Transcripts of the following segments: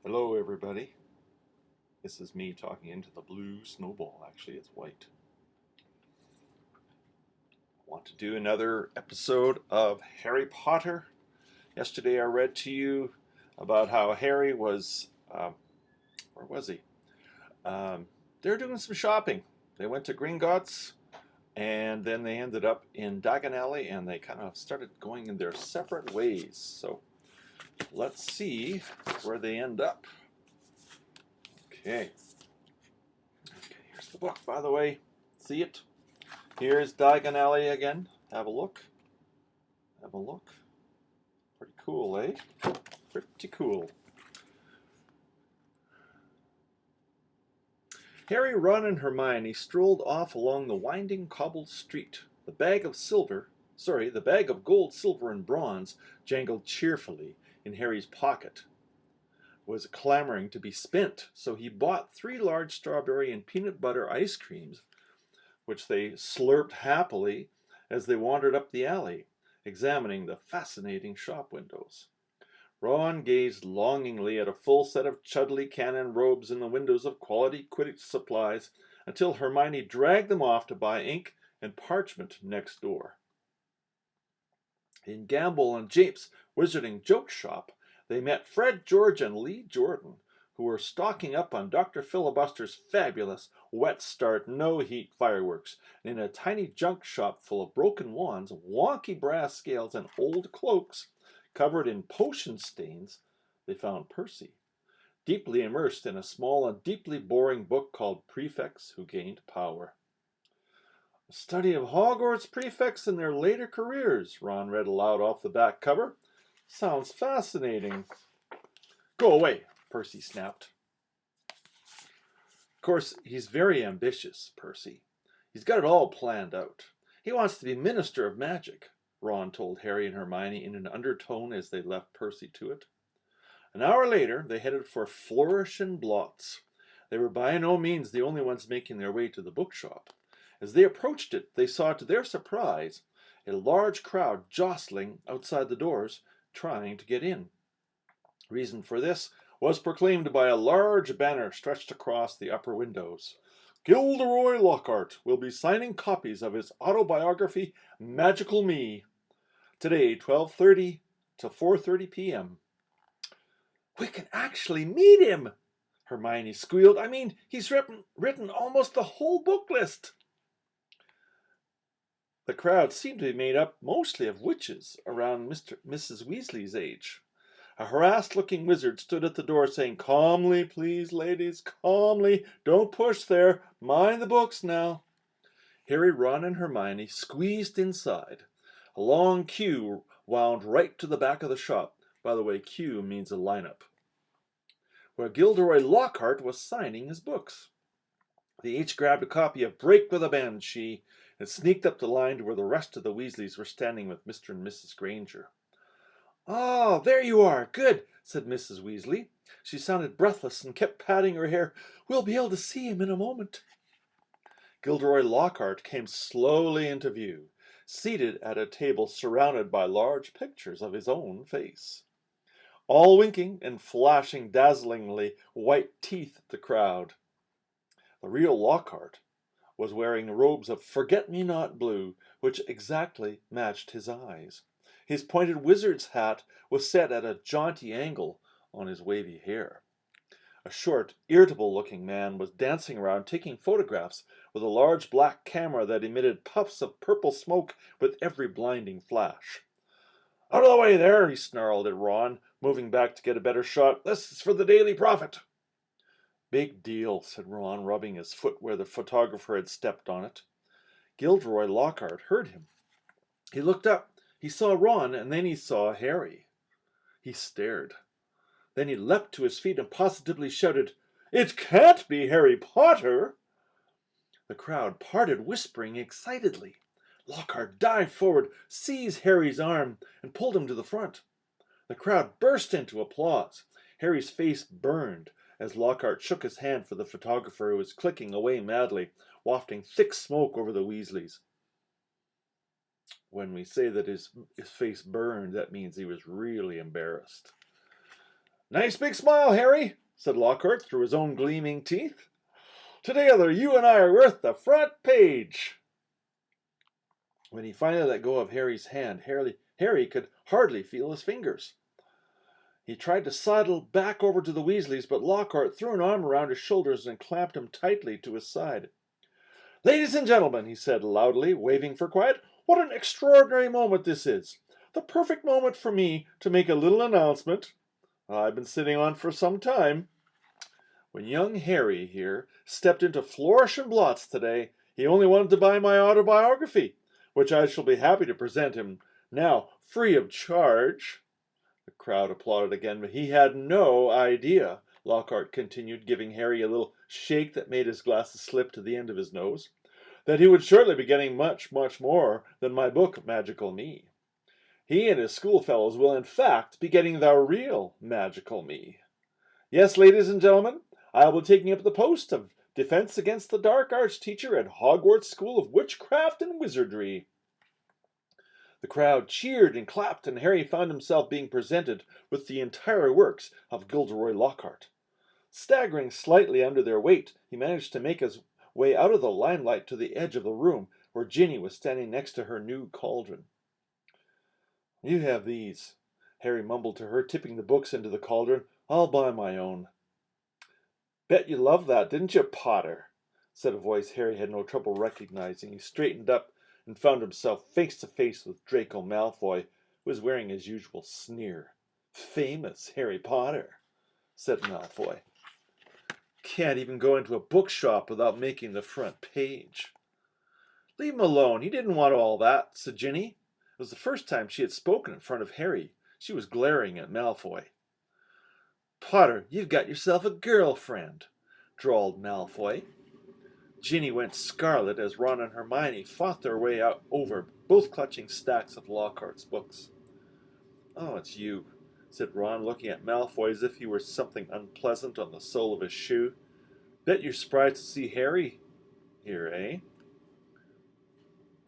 Hello, everybody. This is me talking into the blue snowball. Actually, it's white. I want to do another episode of Harry Potter. Yesterday, I read to you about how Harry was. Where was he? They were doing some shopping. They went to Gringotts, and then they ended up in Diagon Alley, and they kind of started going in their separate ways. So let's see where they end up. Okay. Here's the book, by the way. See it? Here's Diagon Alley again. Have a look. Have a look. Pretty cool, eh? Pretty cool. Harry, Ron, and Hermione strolled off along the winding cobbled street. The bag of gold, silver, and bronze jangled cheerfully in Harry's pocket. Was clamoring to be spent, so he bought 3 large strawberry and peanut butter ice creams, which they slurped happily as they wandered up the alley, examining the fascinating shop windows. Ron gazed longingly at a full set of Chudley Cannon robes in the windows of Quality Quidditch Supplies until Hermione dragged them off to buy ink and parchment next door. In Gamble and Jape's Wizarding Joke Shop, they met Fred George and Lee Jordan, who were stocking up on Dr. Filibuster's fabulous wet start no-heat fireworks. And in a tiny junk shop full of broken wands, wonky brass scales, and old cloaks covered in potion stains, they found Percy, deeply immersed in a small and deeply boring book called Prefects Who Gained Power. A study of Hogwarts prefects and their later careers, Ron read aloud off the back cover. Sounds fascinating. Go away, Percy snapped. Of course, he's very ambitious, Percy. He's got it all planned out. He wants to be Minister of Magic, Ron told Harry and Hermione in an undertone as they left Percy to it. An hour later, they headed for Flourish and Blotts. They were by no means the only ones making their way to the bookshop. As they approached it, they saw, to their surprise, a large crowd jostling outside the doors, trying to get in. Reason for this was proclaimed by a large banner stretched across the upper windows. Gilderoy Lockhart will be signing copies of his autobiography, Magical Me, today, 12:30 to 4:30 p.m. We can actually meet him, Hermione squealed. I mean, he's written almost the whole book list. The crowd seemed to be made up mostly of witches around Mrs. Weasley's age. A harassed-looking wizard stood at the door saying, "Calmly, please, ladies, calmly. Don't push there. Mind the books now." Harry, Ron, and Hermione squeezed inside. A long queue wound right to the back of the shop. By the way, queue means a lineup, where Gilderoy Lockhart was signing his books. They each grabbed a copy of Break with a Banshee and sneaked up the line to where the rest of the Weasleys were standing with Mr. and Mrs. Granger. "Ah, there you are. Good," said Mrs. Weasley. She sounded breathless and kept patting her hair. "We'll be able to see him in a moment." Gilderoy Lockhart came slowly into view, seated at a table surrounded by large pictures of his own face, all winking and flashing dazzlingly white teeth at the crowd. The real Lockhart was wearing robes of forget-me-not blue, which exactly matched his eyes. His pointed wizard's hat was set at a jaunty angle on his wavy hair. A short, irritable-looking man was dancing around taking photographs with a large black camera that emitted puffs of purple smoke with every blinding flash. "Out of the way there," he snarled at Ron, moving back to get a better shot. "This is for the Daily Prophet." "Big deal," said Ron, rubbing his foot where the photographer had stepped on it. Gilderoy Lockhart heard him. He looked up. He saw Ron, and then he saw Harry. He stared. Then he leapt to his feet and positively shouted, "It can't be Harry Potter!" The crowd parted, whispering excitedly. Lockhart dived forward, seized Harry's arm, and pulled him to the front. The crowd burst into applause. Harry's face burned as Lockhart shook his hand for the photographer, who was clicking away madly, wafting thick smoke over the Weasleys. When we say that his face burned, that means he was really embarrassed. Nice big smile, Harry, said Lockhart through his own gleaming teeth. Together, you and I are worth the front page. When he finally let go of Harry's hand, Harry could hardly feel his fingers. He tried to sidle back over to the Weasleys, but Lockhart threw an arm around his shoulders and clamped him tightly to his side. Ladies and gentlemen, he said loudly, waving for quiet, what an extraordinary moment this is. The perfect moment for me to make a little announcement I've been sitting on for some time. When young Harry here stepped into Flourish and Blotts today, he only wanted to buy my autobiography, which I shall be happy to present him now, free of charge. The crowd applauded again, but he had no idea, Lockhart continued, giving Harry a little shake that made his glasses slip to the end of his nose, that he would surely be getting much, much more than my book, Magical Me. He and his schoolfellows will, in fact, be getting the real Magical Me. Yes, ladies and gentlemen, I will be taking up the post of Defense Against the Dark Arts teacher at Hogwarts School of Witchcraft and Wizardry. The crowd cheered and clapped, and Harry found himself being presented with the entire works of Gilderoy Lockhart. Staggering slightly under their weight, he managed to make his way out of the limelight to the edge of the room, where Ginny was standing next to her new cauldron. You have these, Harry mumbled to her, tipping the books into the cauldron. I'll buy my own. Bet you loved that, didn't you, Potter? Said a voice Harry had no trouble recognizing. He straightened up and found himself face to face with Draco Malfoy, who was wearing his usual sneer. Famous Harry Potter, said Malfoy. Can't even go into a bookshop without making the front page. Leave him alone. He didn't want all that, said Ginny. It was the first time she had spoken in front of Harry. She was glaring at Malfoy. Potter, you've got yourself a girlfriend, drawled Malfoy. Ginny went scarlet as Ron and Hermione fought their way out over, both clutching stacks of Lockhart's books. Oh, it's you, said Ron, looking at Malfoy as if he were something unpleasant on the sole of his shoe. Bet you're surprised to see Harry here, eh?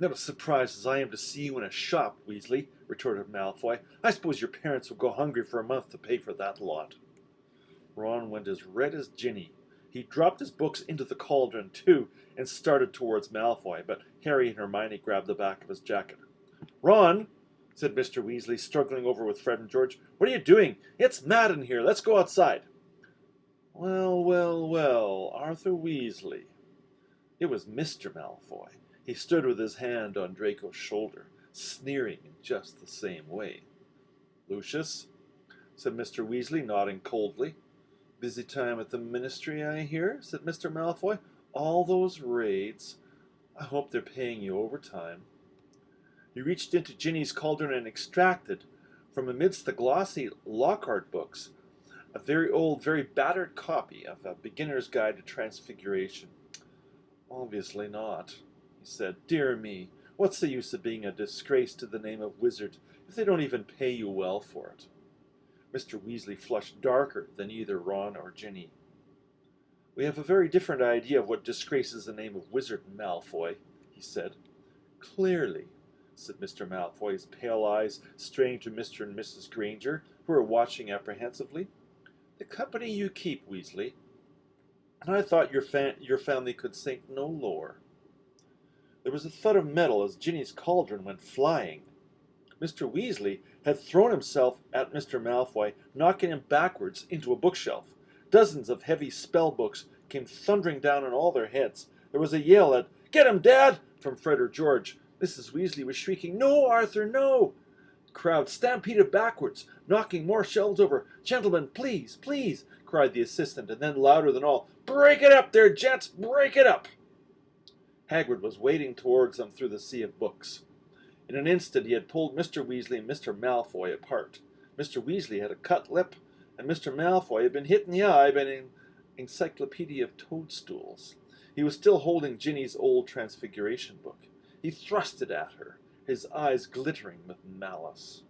Not as surprised as I am to see you in a shop, Weasley, retorted Malfoy. I suppose your parents will go hungry for a month to pay for that lot. Ron went as red as Ginny. He dropped his books into the cauldron, too, and started towards Malfoy, but Harry and Hermione grabbed the back of his jacket. Ron, said Mr. Weasley, struggling over with Fred and George, what are you doing? It's mad in here. Let's go outside. Well, well, well, Arthur Weasley. It was Mr. Malfoy. He stood with his hand on Draco's shoulder, sneering in just the same way. Lucius, said Mr. Weasley, nodding coldly. Busy time at the ministry, I hear, said Mr. Malfoy. All those raids. I hope they're paying you overtime. He reached into Ginny's cauldron and extracted, from amidst the glossy Lockhart books, a very old, very battered copy of A Beginner's Guide to Transfiguration. Obviously not, he said. Dear me, what's the use of being a disgrace to the name of wizard if they don't even pay you well for it? Mr. Weasley flushed darker than either Ron or Ginny. We have a very different idea of what disgraces the name of wizard, Malfoy, he said. Clearly, said Mr. Malfoy, his pale eyes straying to Mr. and Mrs. Granger, who were watching apprehensively. The company you keep, Weasley. And I thought your family could sink no lower. There was a thud of metal as Ginny's cauldron went flying. Mr. Weasley had thrown himself at Mr. Malfoy, knocking him backwards into a bookshelf. Dozens of heavy spell books came thundering down on all their heads. There was a yell at, Get him, Dad! From Fred or George. Mrs. Weasley was shrieking, No, Arthur, no! The crowd stampeded backwards, knocking more shelves over. Gentlemen, please, please, cried the assistant, and then louder than all, Break it up there, gents, break it up! Hagrid was wading towards them through the sea of books. In an instant he had pulled Mr. Weasley and Mr. Malfoy apart. Mr. Weasley had a cut lip, and Mr. Malfoy had been hit in the eye by an encyclopedia of toadstools. He was still holding Ginny's old Transfiguration book. He thrust it at her, his eyes glittering with malice.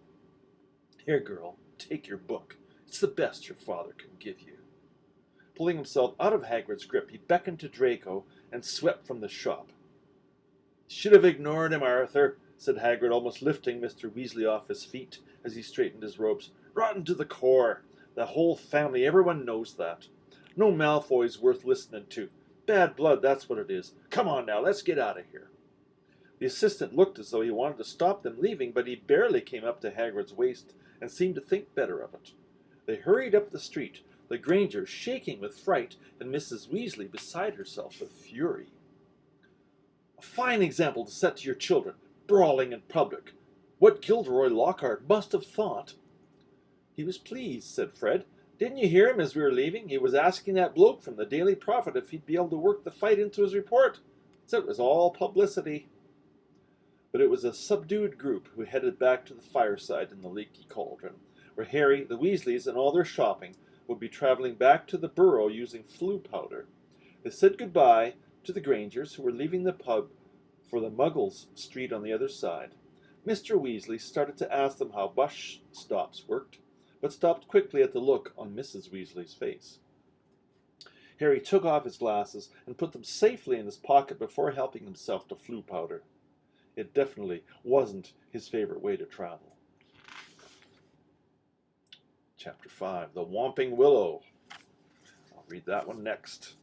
Here, girl, take your book. It's the best your father can give you. Pulling himself out of Hagrid's grip, he beckoned to Draco and swept from the shop. Should have ignored him, Arthur, said Hagrid, almost lifting Mr. Weasley off his feet as he straightened his robes. Rotten to the core. The whole family, everyone knows that. No Malfoy's worth listening to. Bad blood, that's what it is. Come on now, let's get out of here. The assistant looked as though he wanted to stop them leaving, but he barely came up to Hagrid's waist and seemed to think better of it. They hurried up the street, the Grangers shaking with fright and Mrs. Weasley beside herself with fury. A fine example to set to your children, brawling in public. What Gilderoy Lockhart must have thought. He was pleased, said Fred. Didn't you hear him as we were leaving? He was asking that bloke from the Daily Prophet if he'd be able to work the fight into his report. So it was all publicity. But it was a subdued group who headed back to the fireside in the leaky cauldron, where Harry, the Weasleys, and all their shopping would be traveling back to the Burrow using flu powder. They said goodbye to the Grangers, who were leaving the pub for the Muggles' street on the other side. Mr. Weasley started to ask them how bus stops worked, but stopped quickly at the look on Mrs. Weasley's face. Harry took off his glasses and put them safely in his pocket before helping himself to flu powder. It definitely wasn't his favorite way to travel. Chapter 5, The Whomping Willow. I'll read that one next.